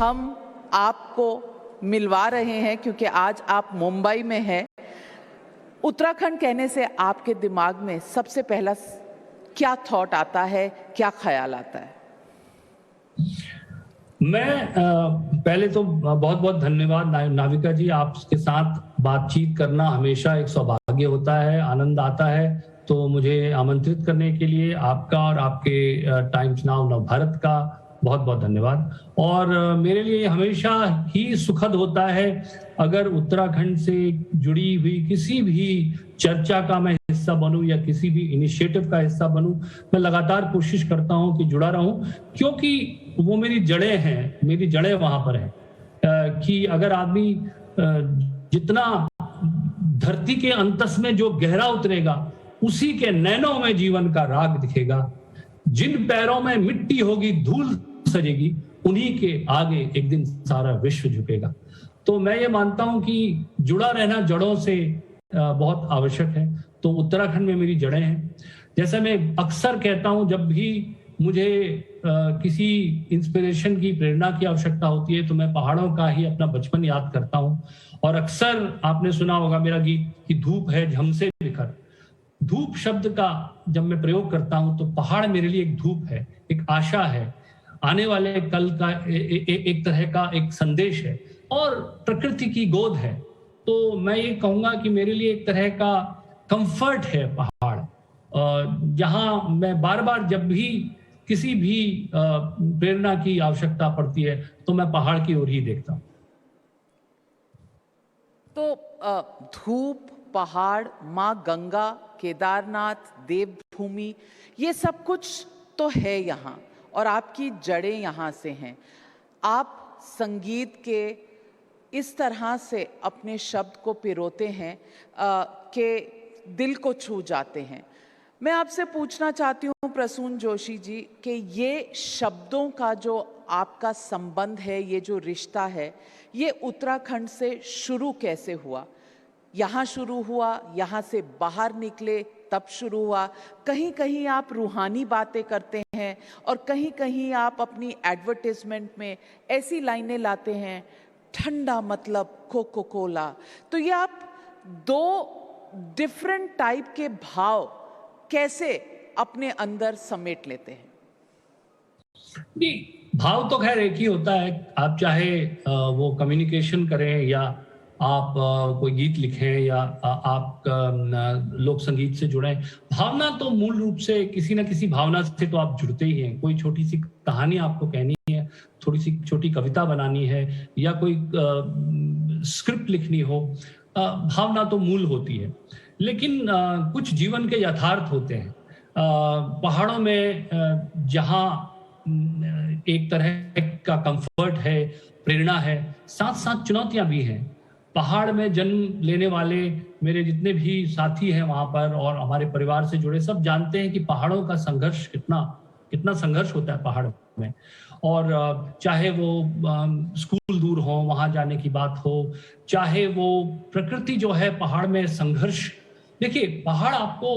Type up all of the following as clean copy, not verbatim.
हम आपको मिलवा रहे हैं क्योंकि आज आप मुंबई में हैं। उत्तराखंड कहने से आपके दिमाग में सबसे पहला क्या थॉट आता है, क्या ख्याल आता है? मैं पहले तो बहुत बहुत धन्यवाद नाविका जी, आपके साथ बातचीत करना हमेशा एक सौभाग्य होता है, आनंद आता है। तो मुझे आमंत्रित करने के लिए आपका और आपके टाइम्स नाउ नवभारत का बहुत बहुत धन्यवाद। और मेरे लिए हमेशा ही सुखद होता है अगर उत्तराखंड से जुड़ी हुई किसी भी चर्चा का मैं हिस्सा बनूं या किसी भी इनिशिएटिव का हिस्सा बनूं। मैं लगातार कोशिश करता हूं कि जुड़ा रहूं, क्योंकि वो मेरी जड़ें हैं, मेरी जड़ें वहां पर हैं। कि अगर आदमी जितना धरती के अंतस में जो गहरा उतरेगा, उसी के नैनों में जीवन का राग दिखेगा। जिन पैरों में मिट्टी होगी, धूल सजेगी, उन्हीं के आगे एक दिन सारा विश्व झुकेगा। तो मैं ये मानता हूं कि जुड़ा रहना जड़ों से बहुत आवश्यक है। तो उत्तराखंड में मेरी जड़ें हैं। जैसे मैं अक्सर कहता हूं, जब भी मुझे किसी इंस्पिरेशन की, प्रेरणा की आवश्यकता होती है, तो मैं पहाड़ों का ही अपना बचपन याद करता हूं। और अक्सर आपने सुना होगा मेरा गीत कि धूप है झमसे बिखर। धूप शब्द का जब मैं प्रयोग करता हूं तो पहाड़ मेरे लिए एक धूप है, एक आशा है, आने वाले कल का एक तरह का एक संदेश है, और प्रकृति की गोद है। तो मैं ये कहूंगा कि मेरे लिए एक तरह का कंफर्ट है पहाड़, जहां मैं बार बार जब भी किसी भी प्रेरणा की आवश्यकता पड़ती है तो मैं पहाड़ की ओर ही देखता हूं। तो धूप, पहाड़, माँ गंगा, केदारनाथ, देवभूमि, ये सब कुछ तो है यहाँ, और आपकी जड़ें यहाँ से हैं। आप संगीत के इस तरह से अपने शब्द को पिरोते हैं कि दिल को छू जाते हैं। मैं आपसे पूछना चाहती हूँ प्रसून जोशी जी कि ये शब्दों का जो आपका संबंध है, ये जो रिश्ता है, ये उत्तराखंड से शुरू कैसे हुआ? यहाँ शुरू हुआ, यहाँ से बाहर निकले तब शुरू हुआ? कहीं कहीं आप रूहानी बातें करते हैं और कहीं कहीं आप अपनी एडवर्टाइजमेंट में ऐसी लाइनें लाते हैं, ठंडा मतलब कोको कोला। तो ये आप दो डिफरेंट टाइप के भाव कैसे अपने अंदर समेट लेते हैं? नहीं, भाव तो खैर एक ही होता है। आप चाहे वो कम्युनिकेशन करें या आप कोई गीत लिखें या आप लोक संगीत से जुड़ें, भावना तो मूल रूप से किसी न किसी भावना से तो आप जुड़ते ही हैं। कोई छोटी सी कहानी आपको कहनी है, थोड़ी सी छोटी कविता बनानी है या कोई स्क्रिप्ट लिखनी हो, भावना तो मूल होती है। लेकिन कुछ जीवन के यथार्थ होते हैं। पहाड़ों में जहाँ एक तरह का कंफर्ट है, प्रेरणा है, साथ साथ चुनौतियां भी हैं। पहाड़ में जन्म लेने वाले मेरे जितने भी साथी हैं वहां पर और हमारे परिवार से जुड़े सब जानते हैं कि पहाड़ों का संघर्ष कितना संघर्ष होता है पहाड़ में। और चाहे वो स्कूल दूर हो, वहां जाने की बात हो, चाहे वो प्रकृति जो है पहाड़ में संघर्ष। देखिए, पहाड़ आपको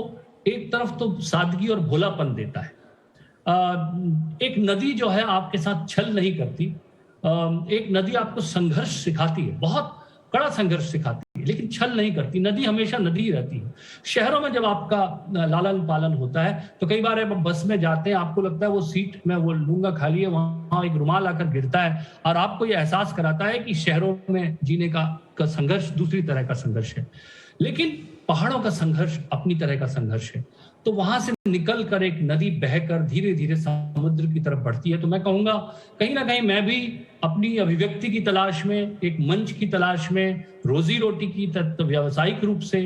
एक तरफ तो सादगी और भोलापन देता है। एक नदी जो है आपके साथ छल नहीं करती। एक नदी आपको संघर्ष सिखाती है, बहुत कड़ा संघर्ष सिखाती है, लेकिन छल नहीं करती। नदी हमेशा नदी ही रहती है। शहरों में जब आपका लालन पालन होता है तो कई बार आप बस में जाते हैं, आपको लगता है वो सीट में वो लूंगा खाली है, वहां एक रुमाल आकर गिरता है और आपको ये एहसास कराता है कि शहरों में जीने का संघर्ष दूसरी तरह का संघर्ष है। लेकिन पहाड़ों का संघर्ष अपनी तरह का संघर्ष है। तो वहां से निकल कर एक नदी बहकर धीरे धीरे समुद्र की तरफ बढ़ती है। तो मैं कहूंगा कहीं ना कहीं मैं भी अपनी अभिव्यक्ति की तलाश में, एक मंच की तलाश में, रोजी रोटी की व्यावसायिक रूप से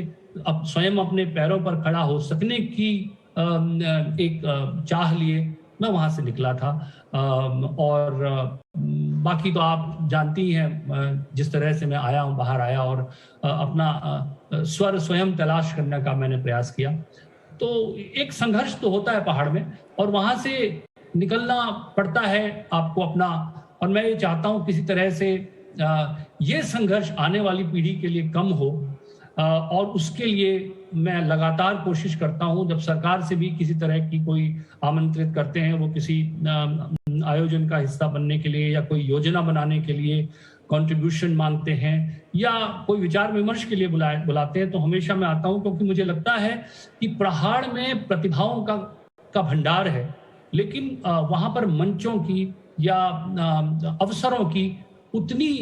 अब स्वयं अपने पैरों पर खड़ा हो सकने की एक चाह लिए मैं वहां से निकला था। और बाकी तो आप जानती हैं जिस तरह से मैं आया हूं, बाहर आया और अपना स्वर स्वयं तलाश करने का मैंने प्रयास किया। तो एक संघर्ष तो होता है पहाड़ में और वहां से निकलना पड़ता है आपको अपना। और मैं ये चाहता हूं किसी तरह से ये संघर्ष आने वाली पीढ़ी के लिए कम हो, और उसके लिए मैं लगातार कोशिश करता हूं। जब सरकार से भी किसी तरह की कोई आमंत्रित करते हैं, वो किसी आयोजन का हिस्सा बनने के लिए या कोई योजना बनाने के लिए कंट्रीब्यूशन मांगते हैं या कोई विचार विमर्श के लिए बुलाते हैं, तो हमेशा मैं आता हूं, क्योंकि मुझे लगता है कि पहाड़ में प्रतिभाओं का भंडार है, लेकिन वहां पर मंचों की या अवसरों की उतनी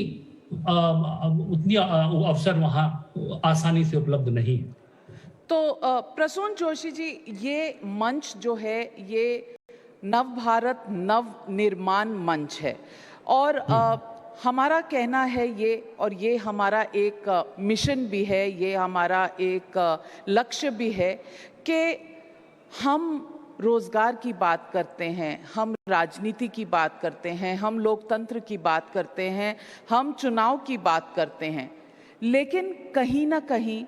अवसर वहां आसानी से उपलब्ध नहीं है। तो प्रसून जोशी जी, ये मंच जो है ये नव भारत नव निर्माण मंच है और हमारा कहना है ये, और ये हमारा एक मिशन भी है, ये हमारा एक लक्ष्य भी है कि हम रोजगार की बात करते हैं, हम राजनीति की बात करते हैं, हम लोकतंत्र की बात करते हैं, हम चुनाव की बात करते हैं, लेकिन कहीं ना कहीं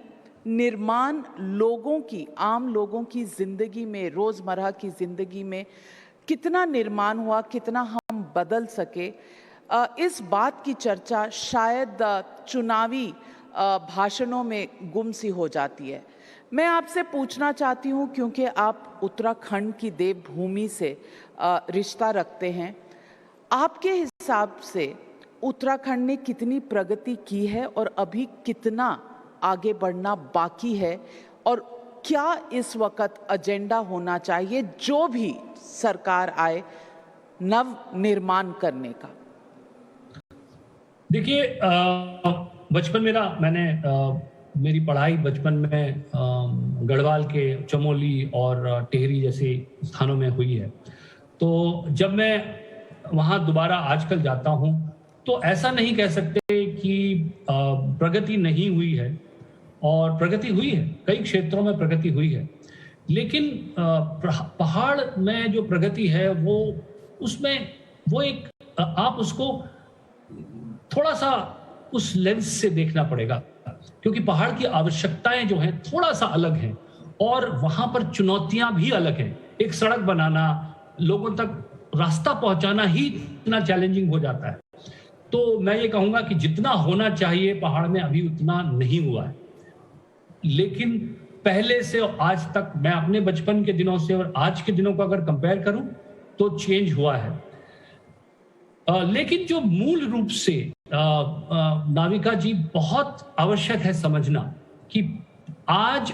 निर्माण लोगों की, आम लोगों की जिंदगी में, रोजमर्रा की जिंदगी में कितना निर्माण हुआ, कितना हम बदल सके, इस बात की चर्चा शायद चुनावी भाषणों में गुम सी हो जाती है। मैं आपसे पूछना चाहती हूँ, क्योंकि आप उत्तराखंड की देवभूमि से रिश्ता रखते हैं, आपके हिसाब से उत्तराखंड ने कितनी प्रगति की है और अभी कितना आगे बढ़ना बाकी है, और क्या इस वक्त एजेंडा होना चाहिए जो भी सरकार आए नव निर्माण करने का? देखिए, बचपन मेरी पढ़ाई बचपन में गढ़वाल के चमोली और टेहरी जैसे स्थानों में हुई है। तो जब मैं वहाँ दोबारा आजकल जाता हूँ तो ऐसा नहीं कह सकते कि प्रगति नहीं हुई है, और प्रगति हुई है, कई क्षेत्रों में प्रगति हुई है, लेकिन पहाड़ में जो प्रगति है वो एक आप उसको थोड़ा सा उस लेंस से देखना पड़ेगा, क्योंकि पहाड़ की आवश्यकताएं जो हैं थोड़ा सा अलग हैं और वहां पर चुनौतियां भी अलग हैं। एक सड़क बनाना, लोगों तक रास्ता पहुंचाना ही इतना चैलेंजिंग हो जाता है। तो मैं ये कहूंगा कि जितना होना चाहिए पहाड़ में अभी उतना नहीं हुआ है, लेकिन पहले से आज तक, मैं अपने बचपन के दिनों से और आज के दिनों को अगर कंपेयर करूं तो चेंज हुआ है। लेकिन जो मूल रूप से नाविका जी बहुत आवश्यक है समझना कि आज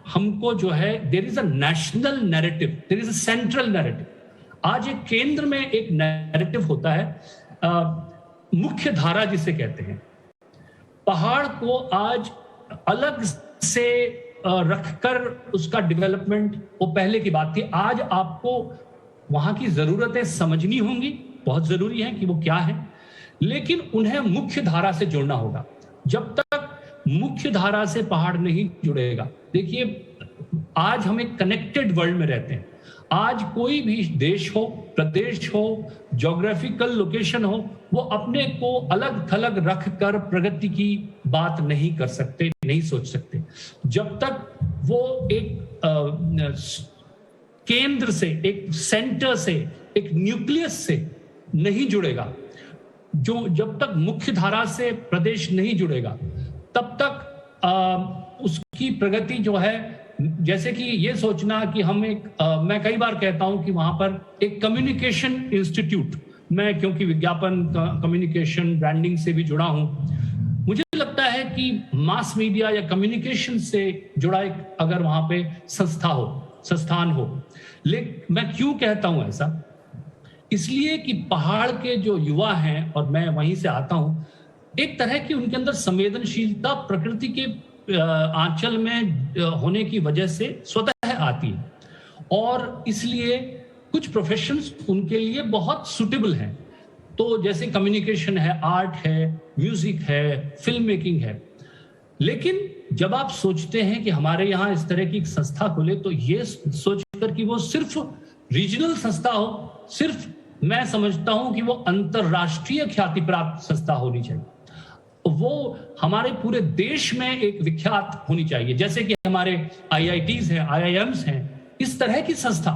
हमको जो है there is a national narrative, there is a central narrative. आज एक केंद्र में एक नैरेटिव होता है, मुख्य धारा जिसे कहते हैं। पहाड़ को आज अलग से रखकर उसका डेवलपमेंट वो पहले की बात थी। आज आपको वहां की जरूरतें समझनी होंगी, बहुत जरूरी है कि वो क्या है, लेकिन उन्हें मुख्य धारा से जोड़ना होगा। जब तक मुख्य धारा से पहाड़ नहीं जुड़ेगा, देखिए आज हम एक कनेक्टेड वर्ल्ड में रहते हैं। आज कोई भी देश हो, प्रदेश हो, ज्योग्राफिकल लोकेशन हो, वो अपने को अलग थलग रख कर प्रगति की बात नहीं कर सकते, नहीं सोच सकते। जब तक वो एक केंद्र से, एक सेंटर से, एक न्यूक्लियस से नहीं जुड़ेगा, जब तक मुख्य धारा से प्रदेश नहीं जुड़ेगा, तब तक उसकी प्रगति जो है, जैसे कि ये सोचना कि हम मैं कई बार कहता हूं कि वहां पर एक कम्युनिकेशन इंस्टीट्यूट, मैं क्योंकि विज्ञापन, कम्युनिकेशन, ब्रांडिंग से भी जुड़ा हूं, मुझे लगता है कि मास मीडिया या कम्युनिकेशन से जुड़ा एक अगर वहां पे संस्थान हो। लेकिन मैं क्यों कहता हूं ऐसा? इसलिए कि पहाड़ के जो युवा हैं, और मैं वहीं से आता हूं, एक तरह की उनके अंदर संवेदनशीलता प्रकृति के आंचल में होने की वजह से स्वतः आती है, और इसलिए कुछ प्रोफेशंस उनके लिए बहुत सुटेबल हैं। तो जैसे कम्युनिकेशन है, आर्ट है, म्यूजिक है, फिल्म मेकिंग है। लेकिन जब आप सोचते हैं कि हमारे यहाँ इस तरह की एक संस्था खुले, तो ये सोचकर कि वो सिर्फ रीजनल संस्था हो, सिर्फ मैं समझता हूं कि वो अंतरराष्ट्रीय ख्याति प्राप्त संस्था होनी चाहिए। वो हमारे पूरे देश में एक विख्यात होनी चाहिए, जैसे कि हमारे IITs हैं, IIMs हैं, इस तरह की संस्था।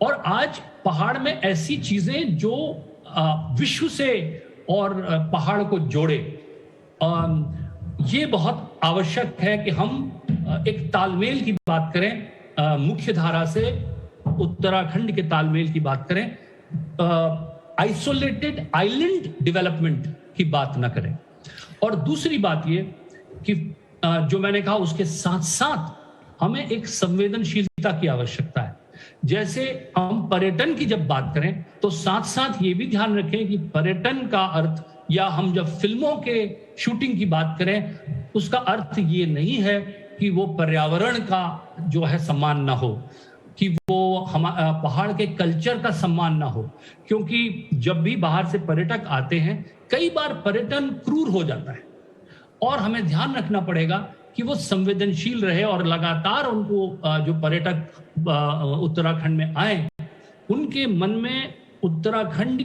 और आज पहाड़ में ऐसी चीजें जो विश्व से और पहाड़ को जोड़े, ये बहुत आवश्यक है कि हम एक तालमेल की बात करें, मुख्य धारा से उत्तराखंड के तालमेल की बात करें, आइसोलेटेड आइलैंड डेवलपमेंट की बात ना करें। और दूसरी बात ये कि जो मैंने कहा उसके साथ साथ हमें एक संवेदनशीलता की आवश्यकता है। जैसे हम पर्यटन की जब बात करें तो साथ साथ ये भी ध्यान रखें कि पर्यटन का अर्थ, या हम जब फिल्मों के शूटिंग की बात करें उसका अर्थ ये नहीं है कि वो पर्यावरण का जो है सम्मान ना हो, कि वो हम पहाड़ के कल्चर का सम्मान ना हो। क्योंकि जब भी बाहर से पर्यटक आते हैं कई बार पर्यटन क्रूर हो जाता है और हमें ध्यान रखना पड़ेगा कि वो संवेदनशील रहे और लगातार उनको जो पर्यटक उत्तराखंड में आए उनके मन में उत्तराखंड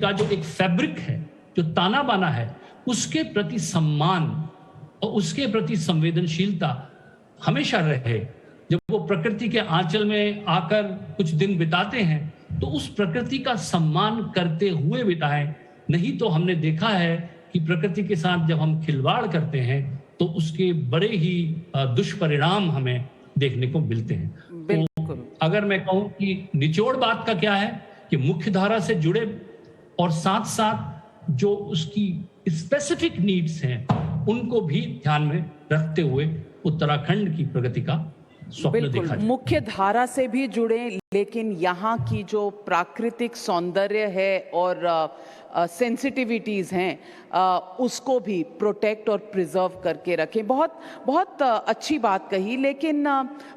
का जो एक फैब्रिक है, जो ताना बाना है, उसके प्रति सम्मान और उसके प्रति संवेदनशीलता हमेशा रहे। जब वो प्रकृति के आंचल में आकर कुछ दिन बिताते हैं तो उस प्रकृति का सम्मान करते हुए बिताएं। नहीं तो हमने देखा है कि प्रकृति के साथ जब हम खिलवाड़ करते हैं तो उसके बड़े ही दुष्परिणाम हमें देखने को मिलते हैं। तो अगर मैं कहूं कि निचोड़ बात का क्या है कि मुख्य धारा से जुड़े और साथ साथ जो उसकी स्पेसिफिक नीड्स हैं उनको भी ध्यान में रखते हुए उत्तराखंड की प्रगति का स्वप्न देखा जाए। मुख्य धारा से भी जुड़े, लेकिन यहाँ की जो प्राकृतिक सौंदर्य है और सेंसिटिविटीज़ हैं उसको भी प्रोटेक्ट और प्रिजर्व करके रखें। बहुत बहुत अच्छी बात कही। लेकिन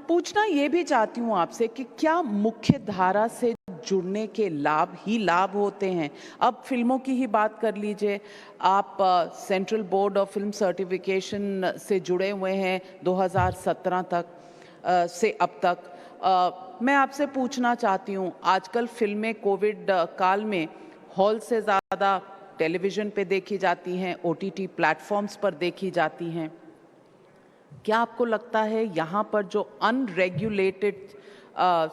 पूछना ये भी चाहती हूँ आपसे कि क्या मुख्य धारा से जुड़ने के लाभ ही लाभ होते हैं? अब फिल्मों की ही बात कर लीजिए, आप central board of film certification से जुड़े हुए हैं 2017 तक से अब तक। मैं आपसे पूछना चाहती हूँ, आजकल फिल्में कोविड काल में हॉल से ज़्यादा टेलीविज़न पे देखी जाती हैं, OTT प्लेटफॉर्म्स पर देखी जाती हैं। क्या आपको लगता है यहाँ पर जो अनरेगुलेटेड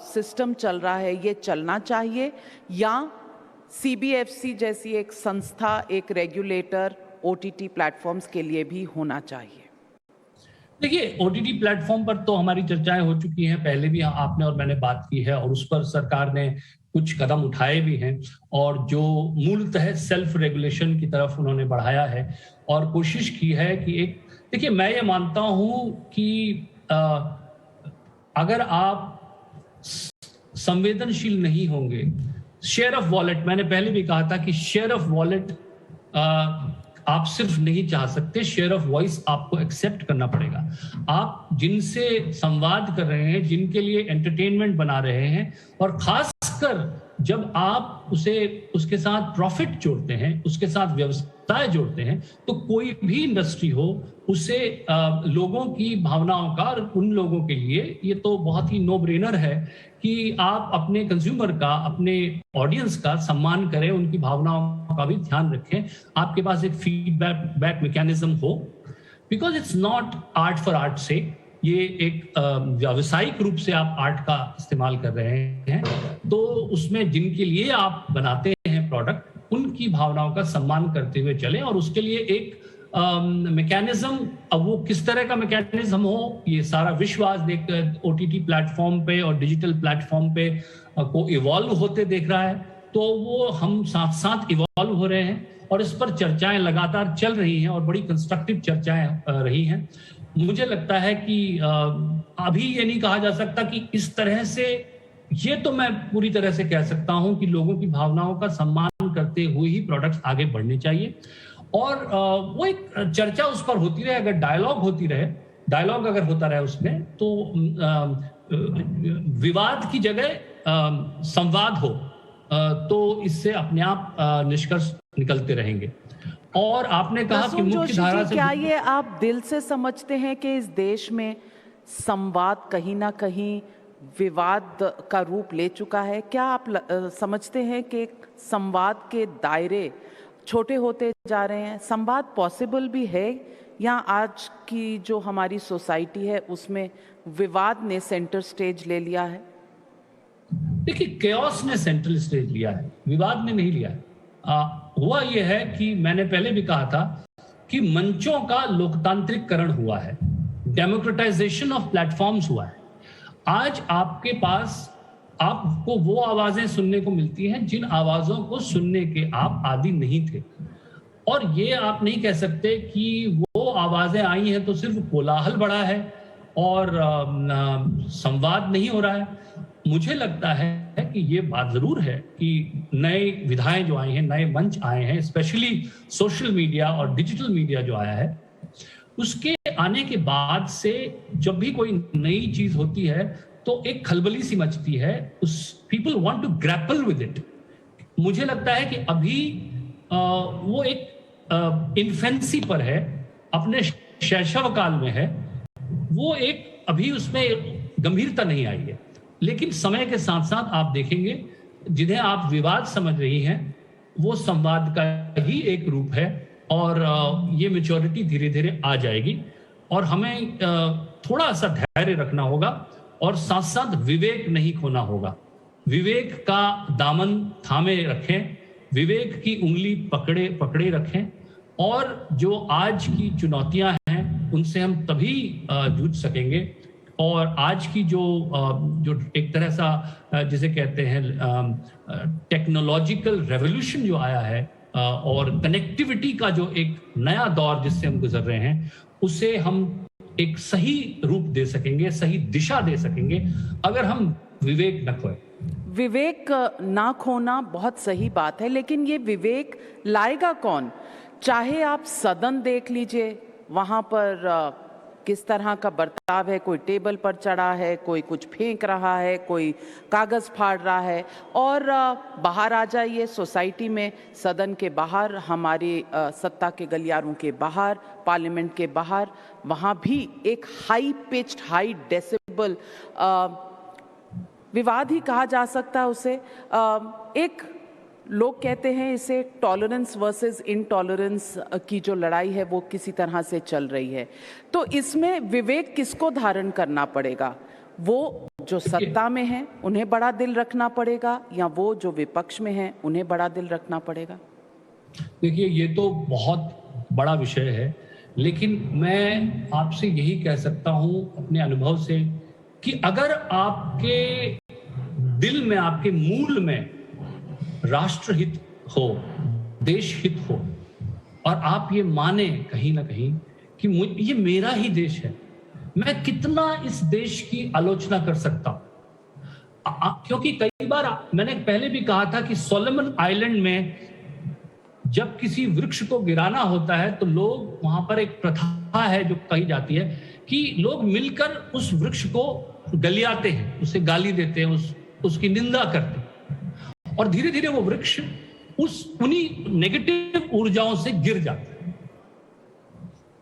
सिस्टम चल रहा है ये चलना चाहिए, या CBFC जैसी एक संस्था, एक रेगुलेटर OTT प्लेटफॉर्म्स के लिए भी होना चाहिए? देखिए, OTT प्लेटफॉर्म पर तो हमारी चर्चाएं हो चुकी हैं, पहले भी आपने और मैंने बात की है और उस पर सरकार ने कुछ कदम उठाए भी हैं और जो मूलतः सेल्फ रेगुलेशन की तरफ उन्होंने बढ़ाया है और कोशिश की है कि एक, देखिए मैं ये मानता हूं कि अगर आप संवेदनशील नहीं होंगे, शेयर ऑफ वॉलेट, मैंने पहले भी कहा था कि शेयर ऑफ वॉलेट आप सिर्फ नहीं चाह सकते, शेयर ऑफ वॉइस आपको एक्सेप्ट करना पड़ेगा। आप जिनसे संवाद कर रहे हैं, जिनके लिए एंटरटेनमेंट बना रहे हैं, और खासकर जब आप उसके साथ प्रॉफिट जोड़ते हैं, उसके साथ व्यवसाय जोड़ते हैं, तो कोई भी इंडस्ट्री हो उसे लोगों की भावनाओं का, और उन लोगों के लिए ये तो बहुत ही नो ब्रेनर है कि आप अपने कंज्यूमर का, अपने ऑडियंस का सम्मान करें, उनकी भावनाओं का भी ध्यान रखें, आपके पास एक फीडबैक मैकेनिज्म हो, because it's not art for art से, ये एक व्यावसायिक रूप से आप आर्ट का इस्तेमाल कर रहे हैं, तो उसमें जिनके लिए आप बनाते हैं प्रोडक्ट, उनकी भावनाओं का सम्मान करते हुए चलें, और उसके लिए एक मैकेनिज्म, अब वो किस तरह का मैकेनिज्म हो, ये सारा विश्व आज एक OTT प्लेटफॉर्म पे और डिजिटल प्लेटफॉर्म पे को इवॉल्व होते देख रहा है, तो वो हम साथ साथ इवॉल्व हो रहे हैं और इस पर चर्चाएं लगातार चल रही हैं और बड़ी कंस्ट्रक्टिव चर्चाएं रही हैं। मुझे लगता है कि अभी ये नहीं कहा जा सकता कि इस तरह से, ये तो मैं पूरी तरह से कह सकता हूं कि लोगों की भावनाओं का सम्मान करते हुए ही प्रोडक्ट्स आगे बढ़ने चाहिए, और वो एक चर्चा उस पर होती रहे, अगर डायलॉग होती रहे, डायलॉग अगर होता रहे उसमें, तो विवाद की जगह संवाद हो, तो इससे अपने आप निष्कर्ष निकलते रहेंगे। और आपने कहा कि मुख्य धारा से, क्या ये आप दिल से समझते हैं कि इस देश में संवाद कहीं ना कहीं विवाद का रूप ले चुका है? क्या आप समझते हैं कि संवाद के दायरे छोटे होते जा रहे हैं? संवाद पॉसिबल भी है, या आज की जो हमारी सोसाइटी है उसमें विवाद ने सेंटर स्टेज ले लिया है? देखिए, केओस ने सेंट्रल स्टेज लिया है, विवाद ने नहीं लिया है। हुआ यह है कि मैंने पहले भी कहा था कि मंचों का लोकतांत्रिककरण हुआ है, डेमोक्रेटाइजेशन ऑफ प्लेटफॉर्म्स हुआ है। आज आपके पास आपको वो आवाजें सुनने को मिलती हैं जिन आवाजों को सुनने के आप आदी नहीं थे। और ये आप नहीं कह सकते कि वो आवाजें आई हैं तो सिर्फ कोलाहल बढ़ा है और संवाद नहीं हो रहा है। मुझे लगता है कि ये बात जरूर है कि नए विधाएं जो आई हैं, नए मंच आए हैं, स्पेशली सोशल मीडिया और डिजिटल मीडिया जो आया है, उसके आने के बाद से जब भी कोई नई चीज होती है तो एक खलबली सी मचती है। उस people want to grapple with it. मुझे लगता है कि अभी वो एक इन्फेंसी पर है, अपने शैशव काल में है, वो एक अभी उसमें गंभीरता नहीं आई है। लेकिन समय के साथ साथ आप देखेंगे जिन्हें आप विवाद समझ रही हैं वो संवाद का ही एक रूप है और ये मैच्योरिटी धीरे धीरे आ जाएगी और हमें थोड़ा सा धैर्य रखना होगा और साथ साथ विवेक नहीं खोना होगा। विवेक का दामन थामे रखें, विवेक की उंगली पकड़े रखें और जो आज की चुनौतियां हैं उनसे हम तभी जूझ सकेंगे। और आज की जो एक तरह सा जिसे कहते हैं टेक्नोलॉजिकल रेवोल्यूशन जो आया है और कनेक्टिविटी का जो एक नया दौर जिससे हम गुजर रहे हैं, उसे हम एक सही रूप दे सकेंगे, सही दिशा दे सकेंगे अगर हम विवेक न खोए। विवेक ना खोना बहुत सही बात है, लेकिन ये विवेक लाएगा कौन? चाहे आप सदन देख लीजिए, वहां पर किस तरह का बर्ताव है, कोई टेबल पर चढ़ा है, कोई कुछ फेंक रहा है, कोई कागज फाड़ रहा है। और बाहर आ जाइए सोसाइटी में, सदन के बाहर, हमारी सत्ता के गलियारों के बाहर, पार्लियामेंट के बाहर, वहाँ भी एक हाई पिच्ड, हाई डेसिबल विवाद ही कहा जा सकता है उसे। एक लोग कहते हैं इसे टॉलरेंस वर्सेस इनटॉलरेंस की जो लड़ाई है वो किसी तरह से चल रही है। तो इसमें विवेक किसको धारण करना पड़ेगा? वो जो सत्ता में है उन्हें बड़ा दिल रखना पड़ेगा या वो जो विपक्ष में है उन्हें बड़ा दिल रखना पड़ेगा? देखिए, ये तो बहुत बड़ा विषय है, लेकिन मैं आपसे यही कह सकता हूं अपने अनुभव से कि अगर आपके दिल में, आपके मूल में राष्ट्रहित हो, देश हित हो और आप ये माने कहीं ना कहीं कि ये मेरा ही देश है, मैं कितना इस देश की आलोचना कर सकता हूं। क्योंकि कई बार मैंने पहले भी कहा था कि सोलोमन आइलैंड में जब किसी वृक्ष को गिराना होता है तो लोग, वहां पर एक प्रथा है जो कही जाती है कि लोग मिलकर उस वृक्ष को गलियाते हैं, उसे गाली देते हैं, उसकी निंदा करते हैं और धीरे धीरे वो वृक्ष उन्हीं नेगेटिव ऊर्जाओं से गिर जाता है।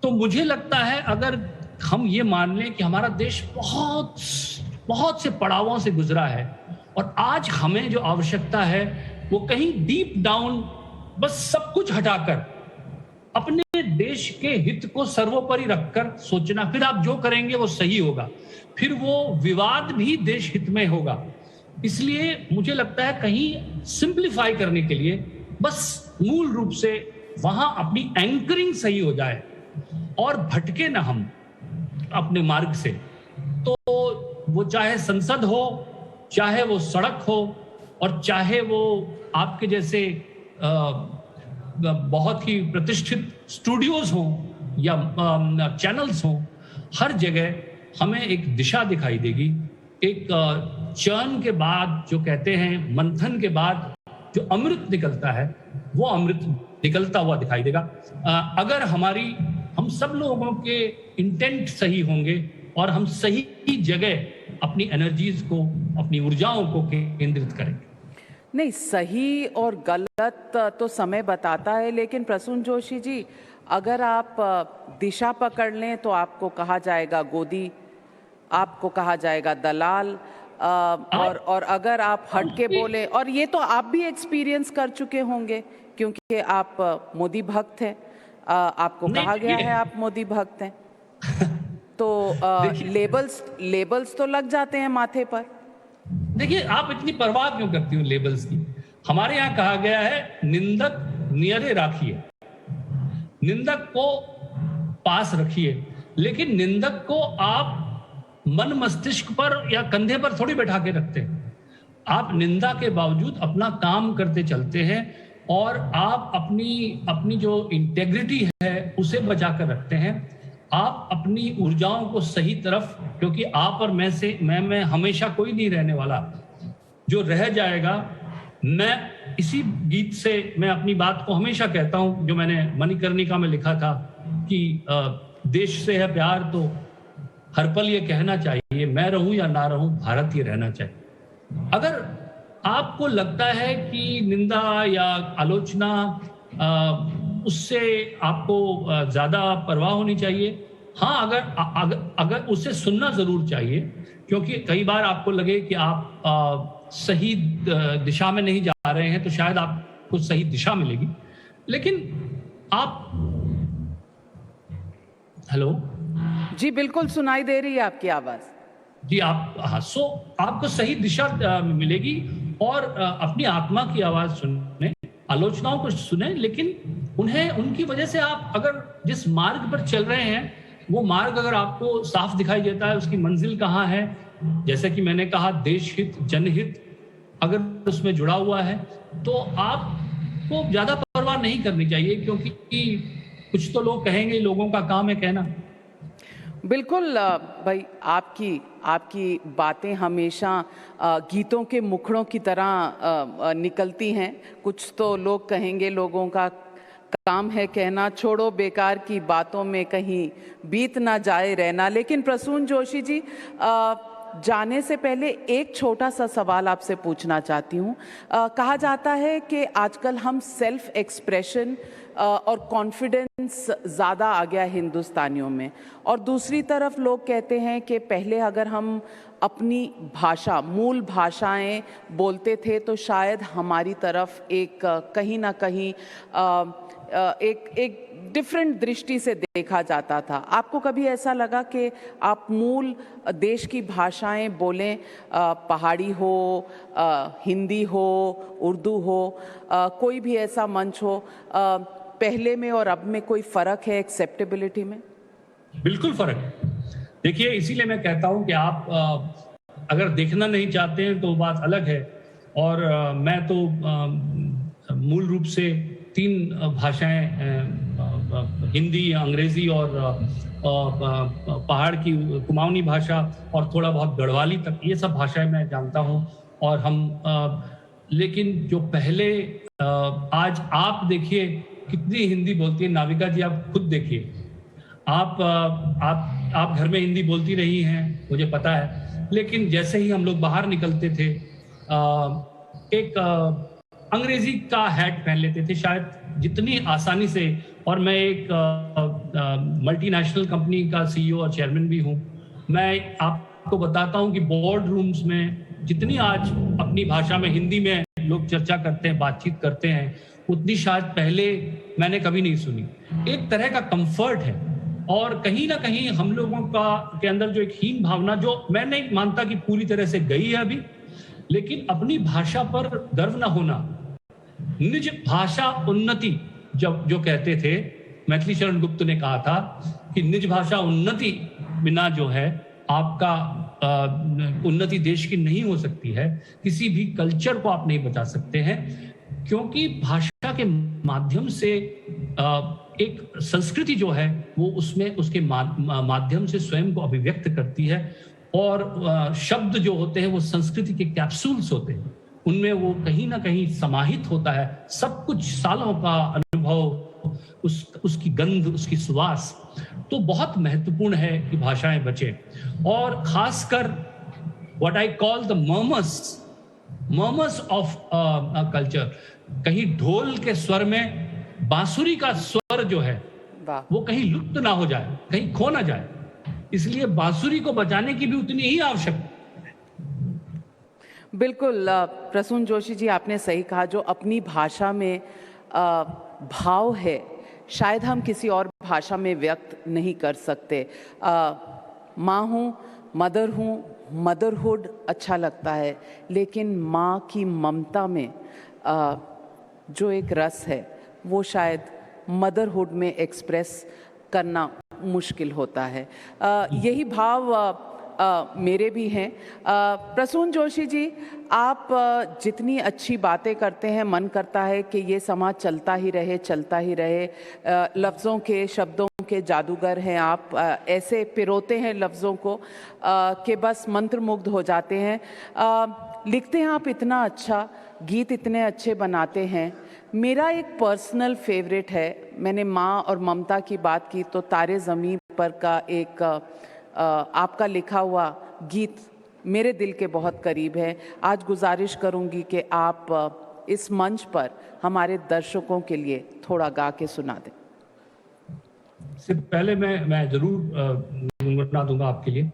तो मुझे लगता है अगर हम ये मान लें कि हमारा देश बहुत बहुत से पड़ावों से गुजरा है और आज हमें जो आवश्यकता है वो कहीं डीप डाउन बस सब कुछ हटाकर अपने देश के हित को सर्वोपरि रखकर सोचना, फिर आप जो करेंगे वो सही होगा, फिर वो विवाद भी देश हित में होगा। इसलिए मुझे लगता है कहीं सिंप्लीफाई करने के लिए बस मूल रूप से वहां अपनी एंकरिंग सही हो जाए और भटके ना हम अपने मार्ग से। तो वो चाहे संसद हो, चाहे वो सड़क हो और चाहे वो आपके जैसे बहुत ही प्रतिष्ठित स्टूडियोज हों या चैनल्स हों, हर जगह हमें एक दिशा दिखाई देगी। एक चर्न के बाद, जो कहते हैं मंथन के बाद जो अमृत निकलता है, वो अमृत निकलता हुआ दिखाई देगा अगर हम सब लोगों के इंटेंट सही होंगे और हम सही जगह अपनी एनर्जीज को, अपनी ऊर्जाओं को केंद्रित करेंगे। नहीं, सही और गलत तो समय बताता है, लेकिन प्रसून जोशी जी, अगर आप दिशा पकड़ लें तो आपको कहा जाएगा गोदी, आपको कहा जाएगा दलाल, और अगर आप हट के बोले, और ये तो आप भी एक्सपीरियंस कर चुके होंगे क्योंकि आप मोदी भक्त हैं, आपको कहा गया है आप मोदी भक्त हैं, तो लेबल्स तो लग जाते हैं माथे पर। देखिए, आप इतनी परवाह क्यों करती हो लेबल्स की? हमारे यहाँ कहा गया है निंदक नियरे राखिए, निंदक को पास रखिए, लेकिन निंदक को आप मन मस्तिष्क पर या कंधे पर थोड़ी बैठा के रखते हैं। आप निंदा के बावजूद अपना काम करते चलते हैं और आप अपनी जो इंटेग्रिटी है उसे बचा कर रखते हैं। आप अपनी ऊर्जाओं को सही तरफ, क्योंकि आप और मैं हमेशा कोई नहीं रहने वाला, जो रह जाएगा। मैं इसी गीत से मैं अपनी बात को हमेशा कहता हूं, जो मैंने मणिकर्णिका में लिखा था कि देश से है प्यार तो हर पल ये कहना चाहिए, मैं रहूं या ना रहूं भारत ये रहना चाहिए। अगर आपको लगता है कि निंदा या आलोचना उससे आपको ज्यादा परवाह होनी चाहिए, हाँ, अगर उसे सुनना जरूर चाहिए, क्योंकि कई बार आपको लगे कि आप सही दिशा में नहीं जा रहे हैं, तो शायद आपको सही दिशा मिलेगी। लेकिन आप हेलो जी, बिल्कुल सुनाई दे रही है आपकी आवाज। जी, आप हाँ, आपको सही दिशा मिलेगी और अपनी आत्मा की आवाज सुने, आलोचनाओं को सुने, लेकिन उनकी वजह से आप अगर जिस मार्ग पर चल रहे हैं वो मार्ग अगर आपको साफ दिखाई देता है, उसकी मंजिल कहाँ है, जैसे कि मैंने कहा देश हित जनहित अगर उसमें जुड़ा हुआ है, तो आपको ज्यादा परवाह नहीं करनी चाहिए, क्योंकि कुछ तो लोग कहेंगे, लोगों का काम है कहना। बिल्कुल भाई, आपकी बातें हमेशा गीतों के मुखड़ों की तरह निकलती हैं। कुछ तो लोग कहेंगे, लोगों का काम है कहना, छोड़ो बेकार की बातों में कहीं बीत ना जाए रहना। लेकिन प्रसून जोशी जी, जाने से पहले एक छोटा सा सवाल आपसे पूछना चाहती हूँ। कहा जाता है कि आजकल हम सेल्फ एक्सप्रेशन और कॉन्फिडेंस ज़्यादा आ गया हिंदुस्तानियों में, और दूसरी तरफ लोग कहते हैं कि पहले अगर हम अपनी भाषा, मूल भाषाएं बोलते थे तो शायद हमारी तरफ एक कहीं ना कहीं एक डिफरेंट दृष्टि से देखा जाता था। आपको कभी ऐसा लगा कि आप मूल देश की भाषाएं बोलें, पहाड़ी हो, हिंदी हो, उर्दू हो, कोई भी ऐसा मंच हो, पहले में और अब में कोई फ़र्क है एक्सेप्टेबिलिटी में? बिल्कुल फ़र्क है। देखिए, इसीलिए मैं कहता हूं कि आप अगर देखना नहीं चाहते हैं तो बात अलग है, और मैं तो मूल रूप से 3 भाषाएं, हिंदी, अंग्रेजी और पहाड़ की कुमाऊनी भाषा और थोड़ा बहुत गढ़वाली तक, ये सब भाषाएं मैं जानता हूं। और लेकिन जो पहले, आज आप देखिए कितनी हिंदी बोलती है नाविका जी, आप खुद देखिए। आप घर में हिंदी बोलती रही हैं, मुझे पता है, लेकिन जैसे ही हम लोग बाहर निकलते थे एक अंग्रेजी का हैट पहन लेते थे, शायद जितनी आसानी से। और मैं एक मल्टीनेशनल कंपनी का सीईओ और चेयरमैन भी हूं। मैं आपको बताता हूं कि बोर्ड रूम्स में जितनी आज अपनी भाषा में, हिंदी में लोग चर्चा करते हैं, बातचीत करते हैं, उतनी शायद पहले मैंने कभी नहीं सुनी। एक तरह का कंफर्ट है, और कहीं ना कहीं हम लोगों के अंदर जो एक हीन भावना, जो मैं नहीं मानता कि पूरी तरह से गई है अभी, लेकिन अपनी भाषा पर गर्व ना होना, निज भाषा उन्नति जो कहते थे, मैथिली शरण गुप्त ने कहा था कि निज भाषा उन्नति बिना जो है आपका उन्नति देश की नहीं हो सकती है। किसी भी कल्चर को आप नहीं बचा सकते हैं, क्योंकि भाषा के माध्यम से एक संस्कृति जो है वो उसके माध्यम से स्वयं को अभिव्यक्त करती है। और शब्द जो होते हैं वो संस्कृति के कैप्सूल्स होते हैं, उनमें वो कहीं ना कहीं समाहित होता है सब कुछ, सालों का अनुभव, उसकी गंध, उसकी सुवास। तो बहुत महत्वपूर्ण है कि भाषाएं बचे, और खासकर what I call the murmurs of culture. कहीं ढोल के स्वर में बांसुरी का स्वर जो है वो कहीं लुप्त ना हो जाए, कहीं खो ना जाए, इसलिए बांसुरी को बचाने की भी उतनी ही आवश्यकता। बिल्कुल प्रसून जोशी जी, आपने सही कहा। जो अपनी भाषा में भाव है, शायद हम किसी और भाषा में व्यक्त नहीं कर सकते। माँ हूँ, मदर हूँ, मदरहुड अच्छा लगता है, लेकिन माँ की ममता में जो एक रस है वो शायद मदरहुड में एक्सप्रेस करना मुश्किल होता है। यही भाव मेरे भी हैं। प्रसून जोशी जी, आप जितनी अच्छी बातें करते हैं, मन करता है कि ये समाज चलता ही रहे, चलता ही रहे। लफ्ज़ों के, शब्दों के जादूगर हैं आप। ऐसे पिरोते हैं लफ्ज़ों को कि बस मंत्रमुग्ध हो जाते हैं। लिखते हैं आप इतना अच्छा, गीत इतने अच्छे बनाते हैं। मेरा एक पर्सनल फेवरेट है, मैंने माँ और ममता की बात की तो तारे ज़मीं पर का एक आपका लिखा हुआ गीत मेरे दिल के बहुत करीब है। आज गुजारिश करूंगी कि आप इस मंच पर हमारे दर्शकों के लिए थोड़ा गा के सुना दें। इससे पहले मैं जरूर गुनगुना दूंगा आपके लिए,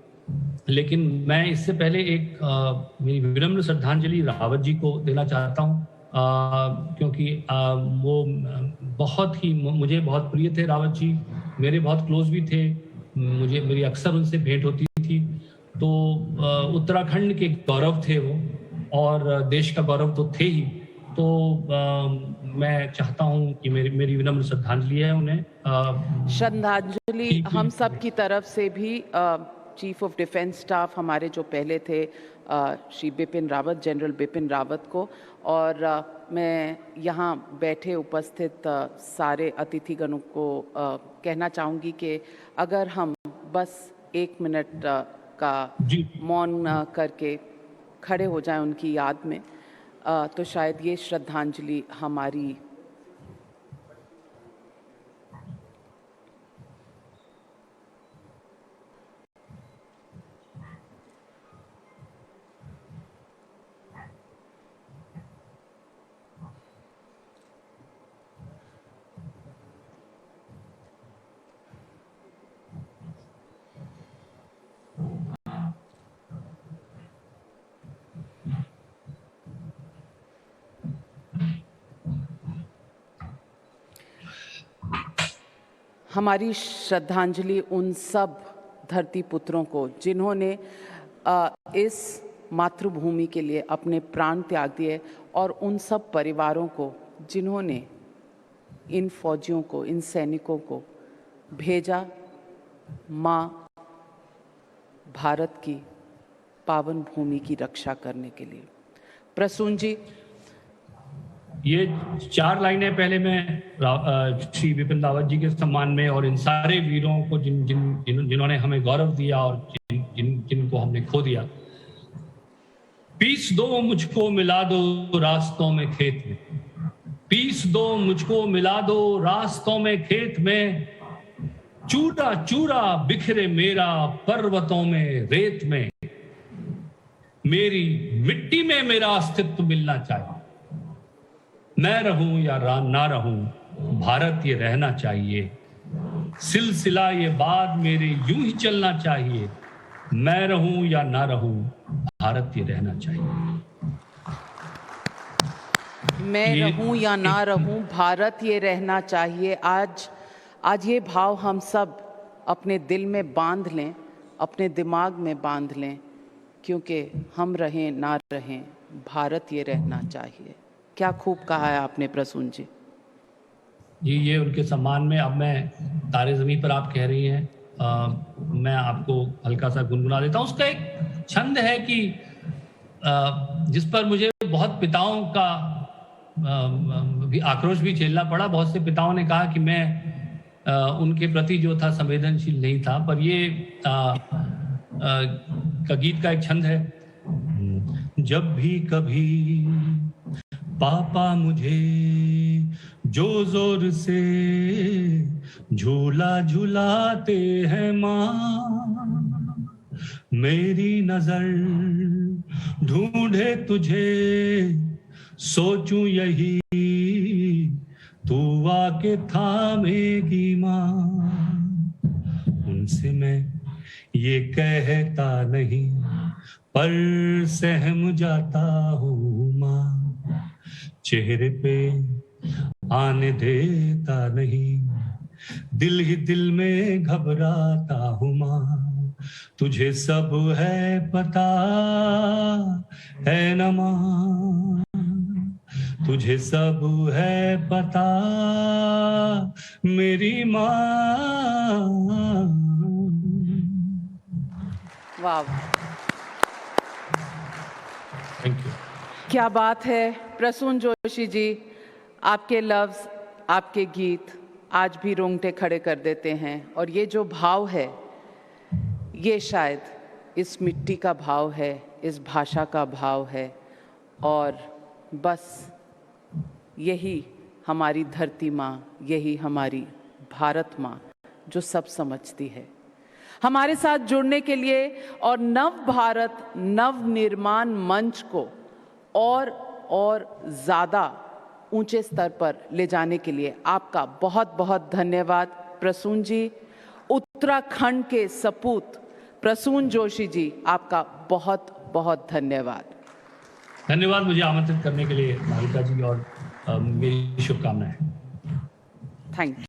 लेकिन मैं इससे पहले एक मेरी विनम्र श्रद्धांजलि रावत जी को देना चाहता हूँ, क्योंकि वो बहुत ही मुझे बहुत प्रिय थे। रावत जी मेरे बहुत क्लोज भी थे, मेरी अक्सर उनसे भेंट होती थी। तो उत्तराखंड के गौरव थे वो, और देश का गौरव तो थे ही। तो मैं चाहता हूं कि मेरी विनम्र श्रद्धांजलि है उन्हें। श्रद्धांजलि हम सब की तरफ से भी। चीफ ऑफ डिफेंस स्टाफ हमारे जो पहले थे श्री बिपिन रावत, जनरल बिपिन रावत को, और मैं यहाँ बैठे उपस्थित सारे अतिथिगणों को कहना चाहूँगी कि अगर हम बस 1 मिनट का मौन करके खड़े हो जाएं उनकी याद में, तो शायद ये श्रद्धांजलि हमारी हमारी श्रद्धांजलि उन सब धरती पुत्रों को जिन्होंने इस मातृभूमि के लिए अपने प्राण त्याग दिए, और उन सब परिवारों को जिन्होंने इन फौजियों को, इन सैनिकों को भेजा माँ भारत की पावन भूमि की रक्षा करने के लिए। प्रसून जी, ये 4 लाइनें पहले मैं श्री बिपिन रावत जी के सम्मान में और इन सारे वीरों को जिन्होंने हमें गौरव दिया और जिनको हमने खो दिया। पीस दो मुझको मिला दो रास्तों में खेत में, पीस दो मुझको मिला दो रास्तों में खेत में, चूरा चूरा बिखरे मेरा पर्वतों में रेत में, मेरी मिट्टी में मेरा अस्तित्व मिलना चाहिए। मैं रहूं या ना रहूं, भारत ये रहना चाहिए। सिलसिला ये बात मेरे यूं ही चलना चाहिए। मैं रहूं या ना रहूं, भारत ये रहना चाहिए। मैं रहूं या ना रहूं, भारत ये रहना चाहिए। आज ये भाव हम सब अपने दिल में बांध लें, अपने दिमाग में बांध लें, क्योंकि हम रहें ना रहें, भारत ये रहना चाहिए। क्या खूब कहा है आपने प्रसून जी। जी, ये उनके सम्मान में। अब मैं तारे ज़मीं पर आप कह रही हैं, मैं आपको हल्का सा गुनगुना देता हूँ। उसका एक छंद है कि जिस पर मुझे बहुत पिताओं का भी आक्रोश भी झेलना पड़ा। बहुत से पिताओं ने कहा कि मैं उनके प्रति जो था संवेदनशील नहीं था, पर ये का गीत का एक छंद है। जब भी कभी पापा मुझे जो जोर से झूला झुलाते हैं माँ, मेरी नजर ढूंढे तुझे, सोचूं यही तू आके थामेगी माँ। उनसे मैं ये कहता नहीं, पर सहम जाता हूँ माँ। चेहरे पे आने देता नहीं, दिल ही दिल में घबराता हूँ माँ। तुझे सब है पता है न माँ, तुझे सब है पता मेरी माँ। वाह, थैंक यू। क्या बात है प्रसून जोशी जी, आपके लफ्ज, आपके गीत आज भी रोंगटे खड़े कर देते हैं। और ये जो भाव है, ये शायद इस मिट्टी का भाव है, इस भाषा का भाव है, और बस यही हमारी धरती माँ, यही हमारी भारत माँ जो सब समझती है। हमारे साथ जुड़ने के लिए और नव भारत नव निर्माण मंच को और ज़्यादा ऊंचे स्तर पर ले जाने के लिए आपका बहुत बहुत धन्यवाद प्रसून जी। उत्तराखंड के सपूत प्रसून जोशी जी, आपका बहुत बहुत धन्यवाद। धन्यवाद मुझे आमंत्रित करने के लिए मालिका जी, और मेरी शुभकामनाएं। Thank you.